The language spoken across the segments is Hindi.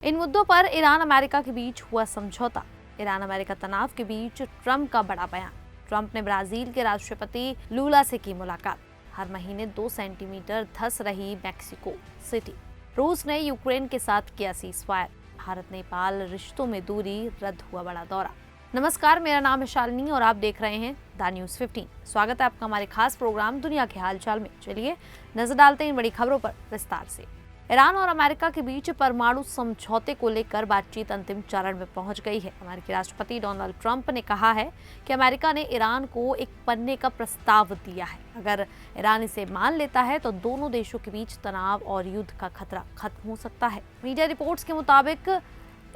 इन मुद्दों पर ईरान अमेरिका के बीच हुआ समझौता। ईरान अमेरिका तनाव के बीच ट्रंप का बड़ा बयान। ट्रंप ने ब्राजील के राष्ट्रपति लूला से की मुलाकात। हर महीने 2 सेंटीमीटर धंस रही मैक्सिको सिटी। रूस ने यूक्रेन के साथ किया सीजफायर। भारत नेपाल रिश्तों में दूरी, रद्द हुआ बड़ा दौरा। नमस्कार, मेरा नाम है शालिनी और आप देख रहे हैं द न्यूज़ 15। स्वागत है आपका हमारे खास प्रोग्राम दुनिया के हालचाल में। चलिए नजर डालते हैं इन बड़ी खबरों पर विस्तार से। ईरान और अमेरिका के बीच परमाणु समझौते को लेकर बातचीत अंतिम चरण में पहुंच गई है। अमेरिकी राष्ट्रपति डोनाल्ड ट्रंप ने कहा है कि अमेरिका ने ईरान को एक पन्ने का प्रस्ताव दिया है। अगर ईरान इसे मान लेता है तो दोनों देशों के बीच तनाव और युद्ध का खतरा खत्म हो सकता है। मीडिया रिपोर्ट्स के मुताबिक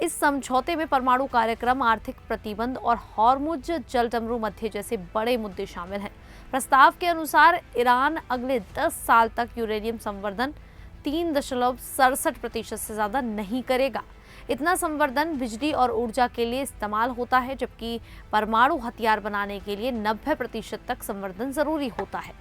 इस समझौते में परमाणु कार्यक्रम, आर्थिक प्रतिबंध और हॉर्मुज जलडमरू मध्य जैसे बड़े मुद्दे शामिल हैं। प्रस्ताव के अनुसार ईरान अगले 10 साल तक यूरेनियम संवर्धन 3.67% से ज्यादा नहीं करेगा। इतना संवर्धन बिजली और ऊर्जा के लिए इस्तेमाल होता है, जबकि परमाणु हथियार बनाने के लिए 90% तक संवर्धन जरूरी होता है।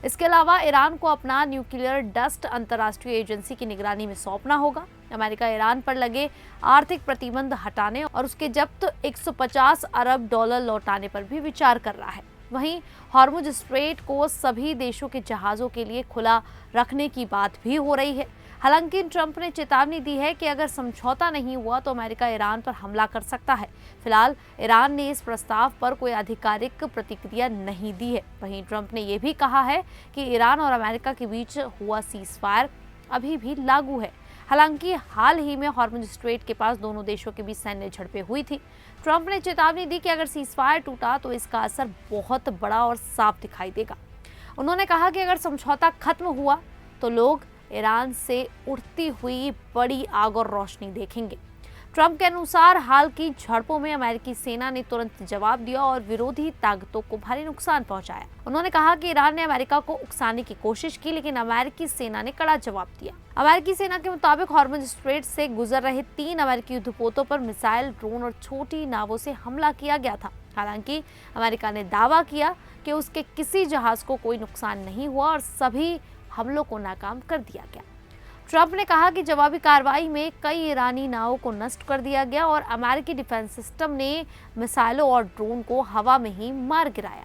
इसके अलावा ईरान को अपना न्यूक्लियर डस्ट अंतर्राष्ट्रीय एजेंसी की निगरानी में सौंपना होगा। अमेरिका ईरान पर लगे आर्थिक प्रतिबंध हटाने और उसके जब्त $150 अरब लौटाने पर भी विचार कर रहा है। वहीं हॉर्मुज स्ट्रेट को सभी देशों के जहाजों के लिए खुला रखने की बात भी हो रही है। हालांकि ट्रंप ने चेतावनी दी है कि अगर समझौता नहीं हुआ तो अमेरिका ईरान पर हमला कर सकता है। फिलहाल ईरान ने इस प्रस्ताव पर कोई आधिकारिक प्रतिक्रिया नहीं दी है। वहीं ट्रंप ने यह भी कहा है कि ईरान और अमेरिका के बीच हुआ सीजफायर अभी भी लागू है। हालांकि हाल ही में हॉर्मुज स्ट्रेट के पास दोनों देशों के बीच सैन्य झड़पें हुई थी। ट्रंप ने चेतावनी दी कि अगर सीजफायर टूटा तो इसका असर बहुत बड़ा और साफ दिखाई देगा। उन्होंने कहा कि अगर समझौता खत्म हुआ तो लोग ईरान से उड़ती हुई बड़ी आग और रोशनी देखेंगे। ट्रंप के अनुसार हाल की झड़पों में अमेरिकी सेना ने तुरंत जवाब दिया और विरोधी ताकतों को भारी नुकसान पहुंचाया। उन्होंने कहा कि ईरान ने अमेरिका को उकसाने की कोशिश की, लेकिन अमेरिकी सेना ने कड़ा जवाब दिया। अमेरिकी सेना के मुताबिक हॉर्मुज स्ट्रेट से गुजर रहे 3 अमेरिकी युद्धपोतों पर मिसाइल, ड्रोन और छोटी नावों से हमला किया गया था। हालांकि अमेरिका ने दावा किया कि उसके किसी जहाज को कोई नुकसान नहीं हुआ और सभी हमलों को नाकाम कर दिया गया। ट्रंप ने कहा कि जवाबी कार्रवाई में कई ईरानी नावों को नष्ट कर दिया गया और अमेरिकी डिफेंस सिस्टम ने मिसाइलों और ड्रोन को हवा में ही मार गिराया।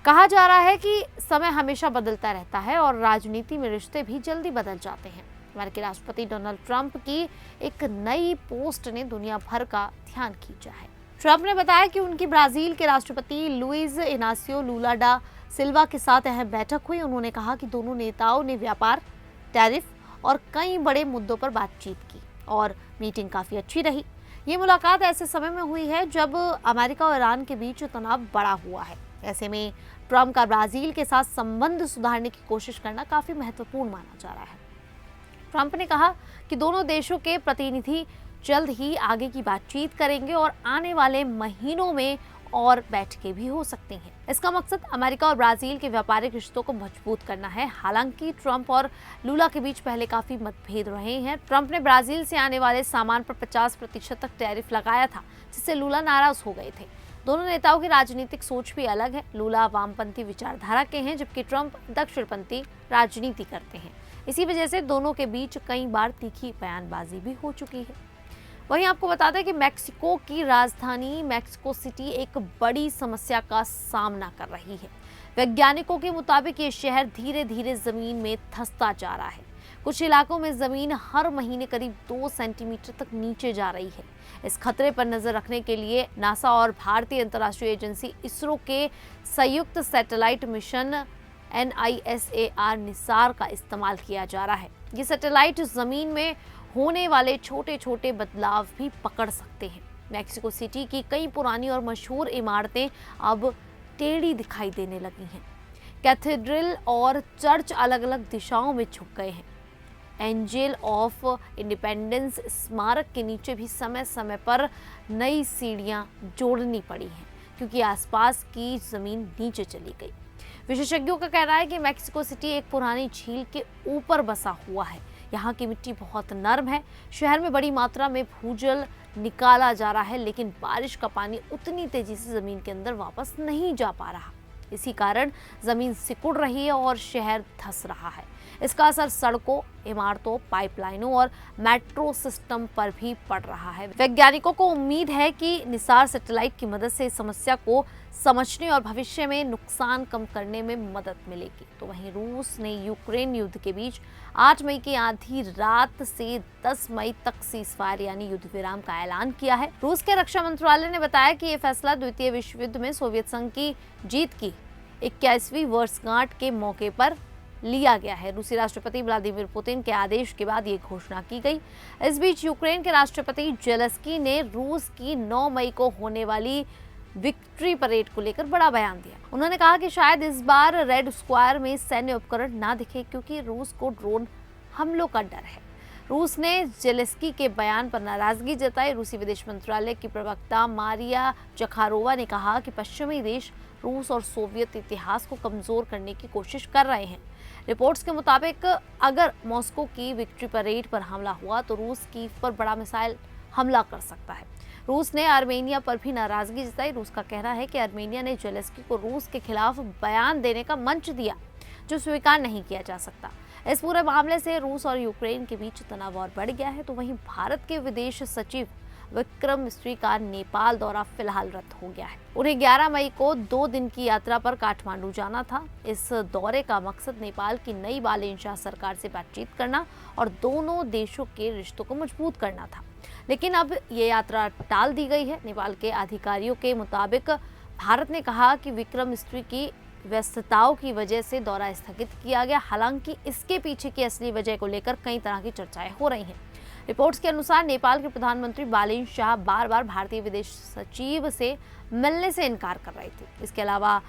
कहा जा रहा है कि समय हमेशा बदलता रहता है और राजनीति में रिश्ते भी जल्दी बदल जाते हैं। अमेरिकी राष्ट्रपति डोनाल्ड ट्रंप की एक नई पोस्ट ने दुनिया भर का ध्यान खींचा है। ट्रंप ने बताया कि उनकी ब्राजील के राष्ट्रपति लुइज इनासियो लूला डा सिल्वा के साथ अहम बैठक हुई। उन्होंने कहा कि दोनों नेताओं ने व्यापार, टैरिफ और कई बड़े मुद्दों पर बातचीत की और मीटिंग काफी अच्छी रही। ये मुलाकात ऐसे समय में हुई है जब अमेरिका और ईरान के बीच तनाव बड़ा हुआ है। ऐसे में ट्रंप का ब्राजील के साथ संबंध सुधारने की कोशिश करना काफी महत्वपूर्ण माना जा रहा है। ट्रंप ने कहा कि दोनों देशों के प्रतिनिधि जल्द ही आगे की बातचीत करेंगे और आने वाले महीनों में और बैठकें भी हो सकती हैं। इसका मकसद अमेरिका और ब्राजील के व्यापारिक रिश्तों को मजबूत करना है। हालांकि ट्रंप और लूला के बीच पहले काफी मतभेद रहे हैं। ट्रंप ने ब्राजील से आने वाले सामान पर 50% तक टैरिफ लगाया था, जिससे लूला नाराज हो गए थे। दोनों नेताओं की राजनीतिक सोच भी अलग है। लूला वामपंथी विचारधारा के हैं, जबकि ट्रंप दक्षिणपंथी राजनीति करते हैं। इसी वजह से दोनों के बीच कई बार तीखी बयानबाजी भी हो चुकी है। वहीं आपको बता दें कि मैक्सिको की राजधानी मैक्सिको सिटी एक बड़ी समस्या का सामना कर रही है। वैज्ञानिकों के मुताबिक ये शहर धीरे धीरे जमीन में धंसता जा रहा है। कुछ इलाकों में जमीन हर महीने करीब 2 सेंटीमीटर तक नीचे जा रही है। इस खतरे पर नजर रखने के लिए नासा और भारतीय अंतर्राष्ट्रीय एजेंसी इसरो के संयुक्त सैटेलाइट मिशन NISAR निसार का इस्तेमाल किया जा रहा है। ये सैटेलाइट जमीन में होने वाले छोटे छोटे बदलाव भी पकड़ सकते हैं। मैक्सिको सिटी की कई पुरानी और मशहूर इमारतें अब टेढ़ी दिखाई देने लगी हैं। कैथेड्रल और चर्च अलग अलग दिशाओं में झुक गए हैं। एंजल ऑफ इंडिपेंडेंस स्मारक के नीचे भी समय समय पर नई सीढ़ियां जोड़नी पड़ी हैं, क्योंकि आसपास की जमीन नीचे चली गई। विशेषज्ञों का कहना है कि मैक्सिको सिटी एक पुरानी झील के ऊपर बसा हुआ है। यहाँ की मिट्टी बहुत नरम है। शहर में बड़ी मात्रा में भूजल निकाला जा रहा है, लेकिन बारिश का पानी उतनी तेजी से जमीन के अंदर वापस नहीं जा पा रहा। इसी कारण जमीन सिकुड़ रही है और शहर धंस रहा है। इसका असर सड़कों, इमारतों, पाइपलाइनों और मेट्रो सिस्टम पर भी पड़ रहा है। वैज्ञानिकों को उम्मीद है कि निसार सैटेलाइट की मदद से इस समस्या को समझने और भविष्य में नुकसान कम करने में मदद मिलेगी। तो वहीं रूस ने यूक्रेन युद्ध के बीच 8 मई की आधी रात से 10 मई तक सीजफायर यानी युद्ध विराम का ऐलान किया है। रूस के रक्षा मंत्रालय ने बताया कि ये फैसला द्वितीय विश्व युद्ध में सोवियत संघ की जीत की 21वीं वर्षगांठ के मौके पर लिया गया है। रूसी राष्ट्रपति व्लादिमीर पुतिन के आदेश के बाद ये घोषणा की गई। इस बीच यूक्रेन के राष्ट्रपति जेलेंस्की ने रूस की 9 मई को होने वाली विक्ट्री परेड को लेकर बड़ा बयान दिया। उन्होंने कहा कि शायद इस बार रेड स्क्वायर में सैन्य उपकरण ना दिखे क्योंकि रूस को ड्रोन हमलों का डर है। रूस ने जेलेंस्की के बयान पर नाराजगी जताई। रूसी विदेश मंत्रालय की प्रवक्ता मारिया जखारोवा ने कहा कि पश्चिमी देश रूस और सोवियत इतिहास को कमजोर करने की कोशिश कर रहे हैं। रिपोर्ट्स के मुताबिक अगर मॉस्को की विक्ट्री परेड पर हमला हुआ तो रूस कीव पर बड़ा मिसाइल हमला कर सकता है। रूस ने आर्मेनिया पर भी नाराजगी जताई। रूस का कहना है कि आर्मेनिया ने जेलेंस्की को रूस के खिलाफ बयान देने का मंच दिया, जो स्वीकार नहीं किया जा सकता। इस पूरे मामले से रूस और यूक्रेन के बीच तनाव और बढ़ गया है। तो वहीं भारत के विदेश सचिव विक्रम मिस्री का नेपाल दौरा फिलहाल रद्द हो गया है। उन्हें 11 मई को 2 दिन की यात्रा पर काठमांडू जाना था। इस दौरे का मकसद नेपाल की नई बालेन शाह सरकार से बातचीत करना और दोनों देशों के रिश्तों को मजबूत करना था, लेकिन अब ये यात्रा टाल दी गई है। नेपाल के अधिकारियों के मुताबिक भारत ने कहा कि विक्रम मिस्री की व्यस्तताओं की वजह से दौरा स्थगित किया गया। हालांकि इसके पीछे की असली वजह को लेकर कई तरह की चर्चाएं हो रही हैं। रिपोर्ट्स के अनुसार नेपाल के प्रधानमंत्री बालेन शाह बार बार भारतीय विदेश सचिव से मिलने से इनकार कर रहे थे। इसके अलावा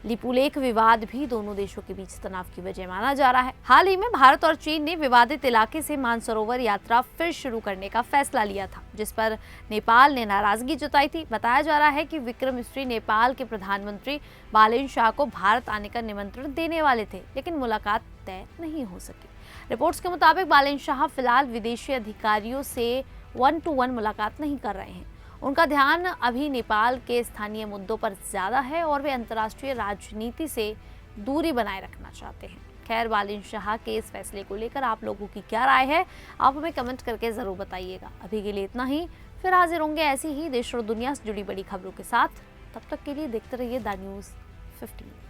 लिपुलेख विवाद भी दोनों देशों के बीच तनाव की वजह माना जा रहा है। हाल ही में भारत और चीन ने विवादित इलाके से मानसरोवर यात्रा फिर शुरू करने का फैसला लिया था, जिस पर नेपाल ने नाराजगी जताई थी। बताया जा रहा है कि विक्रम मिस्री नेपाल के प्रधानमंत्री बालेन शाह को भारत आने का निमंत्रण देने वाले थे, लेकिन मुलाकात तय नहीं हो सकी। रिपोर्ट्स के मुताबिक बालेन शाह फिलहाल विदेशी अधिकारियों से 1-to-1 मुलाकात नहीं कर रहे हैं। उनका ध्यान अभी नेपाल के स्थानीय मुद्दों पर ज्यादा है और वे अंतर्राष्ट्रीय राजनीति से दूरी बनाए रखना चाहते हैं। खैर, बालेन शाह के इस फैसले को लेकर आप लोगों की क्या राय है, आप हमें कमेंट करके जरूर बताइएगा। अभी के लिए इतना ही, फिर हाजिर होंगे ऐसी ही देश और दुनिया से जुड़ी बड़ी खबरों के साथ। तब तक के लिए देखते रहिए द न्यूज़ 15।